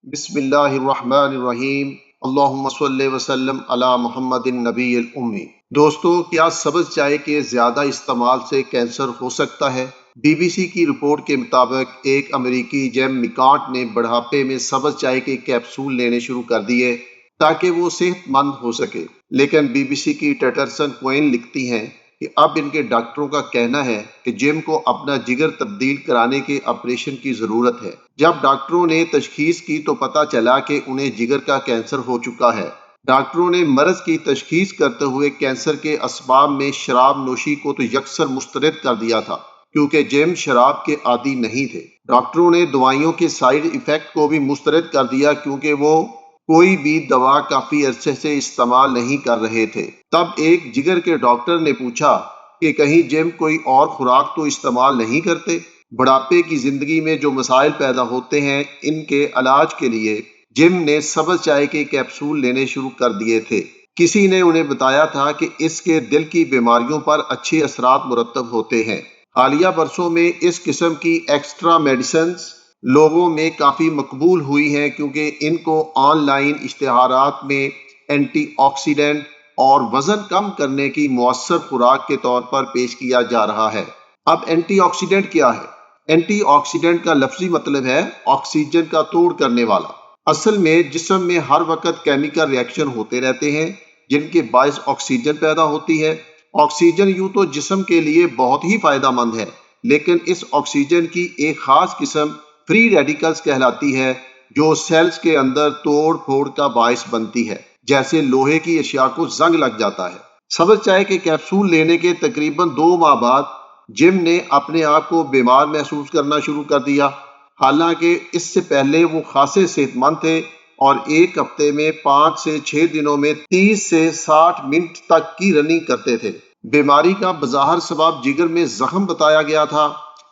بسم اللہ الرحمن الرحیم۔ اللہم صلی وسلم علی محمد النبی الامی۔ دوستو، کیا سبز چائے کے زیادہ استعمال سے کینسر ہو سکتا ہے؟ بی بی سی کی رپورٹ کے مطابق ایک امریکی جیم میکانٹ نے بڑھاپے میں سبز چائے کے کیپسول لینے شروع کر دیے تاکہ وہ صحت مند ہو سکے، لیکن بی بی سی کی ٹیٹرسن کوئن لکھتی ہیں کہ اب ان کے ڈاکٹروں کا کہنا ہے کہ جم کو اپنا جگر تبدیل کرانے کے آپریشن کی ضرورت ہے۔ جب ڈاکٹروں نے تشخیص کی تو پتہ چلا کہ انہیں جگر کا کینسر ہو چکا ہے۔ ڈاکٹروں نے مرض کی تشخیص کرتے ہوئے کینسر کے اسباب میں شراب نوشی کو تو یکسر مسترد کر دیا تھا، کیونکہ جم شراب کے عادی نہیں تھے۔ ڈاکٹروں نے دوائیوں کے سائیڈ ایفیکٹ کو بھی مسترد کر دیا، کیونکہ وہ کوئی بھی دوا کافی عرصے سے استعمال نہیں کر رہے تھے۔ تب ایک جگر کے ڈاکٹر نے پوچھا کہ کہیں جم کوئی اور خوراک تو استعمال نہیں کرتے؟ بڑھاپے کی زندگی میں جو مسائل پیدا ہوتے ہیں، ان کے علاج کے لیے جم نے سبز چائے کے کیپسول لینے شروع کر دیے تھے۔ کسی نے انہیں بتایا تھا کہ اس کے دل کی بیماریوں پر اچھے اثرات مرتب ہوتے ہیں۔ حالیہ برسوں میں اس قسم کی ایکسٹرا میڈیسنز لوگوں میں کافی مقبول ہوئی ہیں، کیونکہ ان کو آن لائن اشتہارات میں اینٹی آکسیڈنٹ اور وزن کم کرنے کی مؤثر خوراک کے طور پر پیش کیا جا رہا ہے۔ اب اینٹی آکسیڈنٹ کیا ہے؟ اینٹی آکسیڈنٹ کا لفظی مطلب ہے آکسیجن کا توڑ کرنے والا۔ اصل میں جسم میں ہر وقت کیمیکل ری ایکشن ہوتے رہتے ہیں جن کے باعث آکسیجن پیدا ہوتی ہے۔ آکسیجن یوں تو جسم کے لیے بہت ہی فائدہ مند ہے، لیکن اس آکسیجن کی ایک خاص قسم فری ریڈیکلز کہلاتی ہے، جو سیلز کے اندر توڑ پھوڑ کا باعث بنتی ہے، جیسے لوہے کی اشیاء کو زنگ لگ جاتا ہے۔ سبز چائے کے کیپسول لینے کے تقریباً 2 ماہ بعد جم نے اپنے آپ کو بیمار محسوس کرنا شروع کر دیا، حالانکہ اس سے پہلے وہ خاصے صحت مند تھے اور ایک ہفتے میں 5 سے 6 دنوں میں 30 سے 60 منٹ تک کی رننگ کرتے تھے۔ بیماری کا بظاہر سبب جگر میں زخم بتایا گیا تھا۔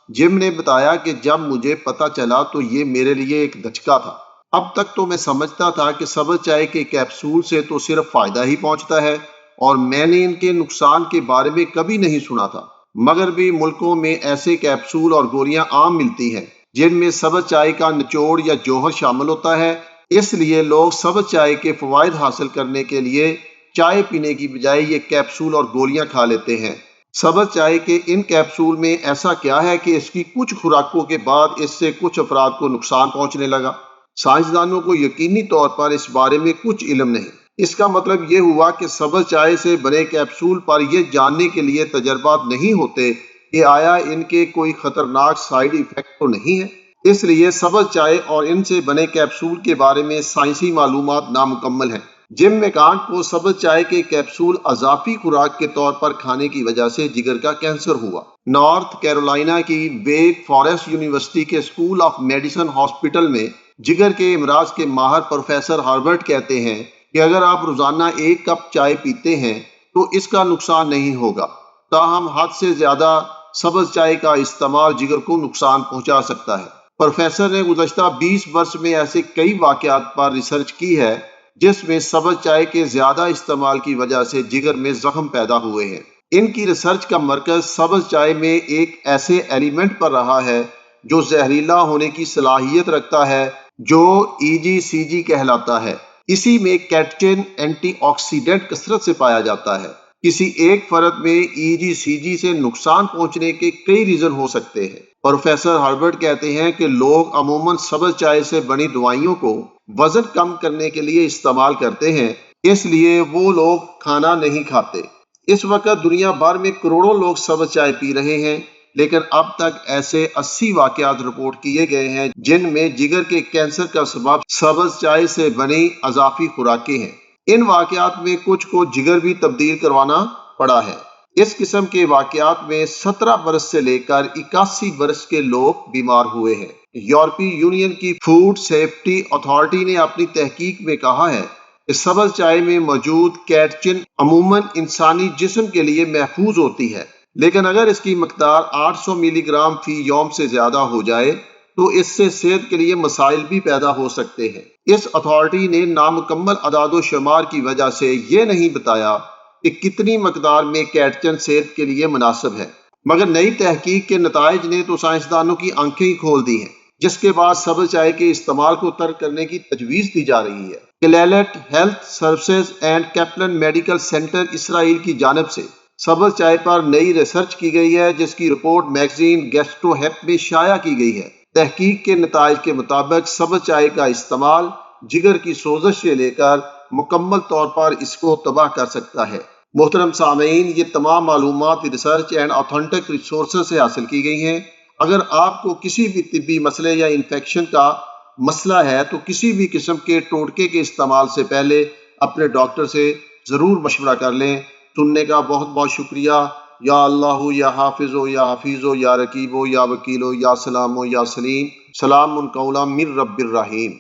جم نے بتایا کہ جب مجھے پتہ چلا تو یہ میرے لیے ایک دھچکا تھا۔ اب تک تو میں سمجھتا تھا کہ سبز چائے کے کیپسول سے تو صرف فائدہ ہی پہنچتا ہے، اور میں نے ان کے نقصان کے بارے میں کبھی نہیں سنا تھا۔ مغربی ملکوں میں ایسے کیپسول اور گولیاں عام ملتی ہیں جن میں سبز چائے کا نچوڑ یا جوہر شامل ہوتا ہے، اس لیے لوگ سبز چائے کے فوائد حاصل کرنے کے لیے چائے پینے کی بجائے یہ کیپسول اور گولیاں کھا لیتے ہیں۔ سبز چائے کے ان کیپسول میں ایسا کیا ہے کہ اس کی کچھ خوراکوں کے بعد اس سے کچھ افراد کو نقصان پہنچنے لگا؟ سائنسدانوں کو یقینی طور پر اس بارے میں کچھ علم نہیں۔ اس کا مطلب یہ ہوا کہ سبز چائے سے بنے کیپسول پر یہ جاننے کے لیے تجربات نہیں ہوتے کہ آیا ان کے کوئی خطرناک سائیڈ ایفیکٹ تو نہیں ہے۔ اس لیے سبز چائے اور ان سے بنے کیپسول کے بارے میں سائنسی معلومات نامکمل ہیں۔ جم میکانٹ کو سبز چائے کے کیپسول اضافی خوراک کے طور پر کھانے کی وجہ سے جگر کا کینسر ہوا۔ نارتھ کیرولینا کی ویک فارسٹ یونیورسٹی کے اسکول آف میڈیسن ہاسپٹل میں جگر کے امراض کے ماہر پروفیسر ہاربرٹ کہتے ہیں کہ اگر آپ روزانہ 1 کپ چائے پیتے ہیں تو اس کا نقصان نہیں ہوگا، تاہم حد سے زیادہ سبز چائے کا استعمال جگر کو نقصان پہنچا سکتا ہے۔ پروفیسر نے گزشتہ 20 برس میں ایسے کئی واقعات پر ریسرچ کی ہے جس میں سبز چائے کے زیادہ استعمال کی وجہ سے جگر میں زخم پیدا ہوئے ہیں۔ ان کی ریسرچ کا مرکز سبز چائے میں ایک ایسے ایلیمنٹ پر رہا ہے جو زہریلا ہونے کی صلاحیت رکھتا ہے، جو EGCG کہلاتا ہے۔ اسی میں کیٹچن اینٹی آکسیڈنٹ کثرت سے پایا جاتا ہے۔ کسی ایک فرد میں EGCG سے نقصان پہنچنے کے کئی ریزن ہو سکتے ہیں۔ پروفیسر ہاربرٹ کہتے ہیں کہ لوگ عموماً سبز چائے سے بنی دوائیوں کو وزن کم کرنے کے لیے استعمال کرتے ہیں، اس لیے وہ لوگ کھانا نہیں کھاتے۔ اس وقت دنیا بھر میں کروڑوں لوگ سبز چائے پی رہے ہیں، لیکن اب تک ایسے 80 واقعات رپورٹ کیے گئے ہیں جن میں جگر کے کینسر کا سبب سبز چائے سے بنی اضافی خوراکیں ہیں۔ ان واقعات میں کچھ کو جگر بھی تبدیل کروانا پڑا ہے۔ اس قسم کے واقعات میں 17 برس سے لے کر 81 برس کے لوگ بیمار ہوئے ہیں۔ یورپی یونین کی فوڈ سیفٹی اتھارٹی نے اپنی تحقیق میں کہا ہے کہ سبز چائے میں موجود کیٹچن عموماً انسانی جسم کے لیے محفوظ ہوتی ہے، لیکن اگر اس کی مقدار 800 ملی گرام فی یوم سے زیادہ ہو جائے تو اس سے صحت کے لیے مسائل بھی پیدا ہو سکتے ہیں۔ اس اتھارٹی نے نامکمل اعداد و شمار کی وجہ سے یہ نہیں بتایا کہ کتنی مقدار میں کیٹچن صحت کے لیے مناسب ہے، مگر نئی تحقیق کے نتائج نے تو سائنسدانوں کی آنکھیں ہی کھول دی ہیں۔ جس کے بعد سبز چائے کے استعمال کو ترک کرنے کی تجویز دی جا رہی ہے۔ Clalit health services and Kaplan medical centre Israel کی جانب سے سبز چائے پر نئی ریسرچ کی گئی ہے، جس کی رپورٹ میگزین گیسٹرو ہیپ میں شائع کی گئی ہے۔ تحقیق کے نتائج کے مطابق سبز چائے کا استعمال جگر کی سوزش سے لے کر مکمل طور پر اس کو تباہ کر سکتا ہے۔ محترم سامعین، یہ تمام معلومات ریسرچ اینڈ آتھینٹک ریسورسز سے حاصل کی گئی ہیں۔ اگر آپ کو کسی بھی طبی مسئلے یا انفیکشن کا مسئلہ ہے تو کسی بھی قسم کے ٹوٹکے کے استعمال سے پہلے اپنے ڈاکٹر سے ضرور مشورہ کر لیں۔ سننے کا بہت بہت شکریہ۔ یا اللہ یا حافظ یا حفیظ یا رقیب یا وکیل یا سلام یا سلیم، سلام قولا من رب الرحیم۔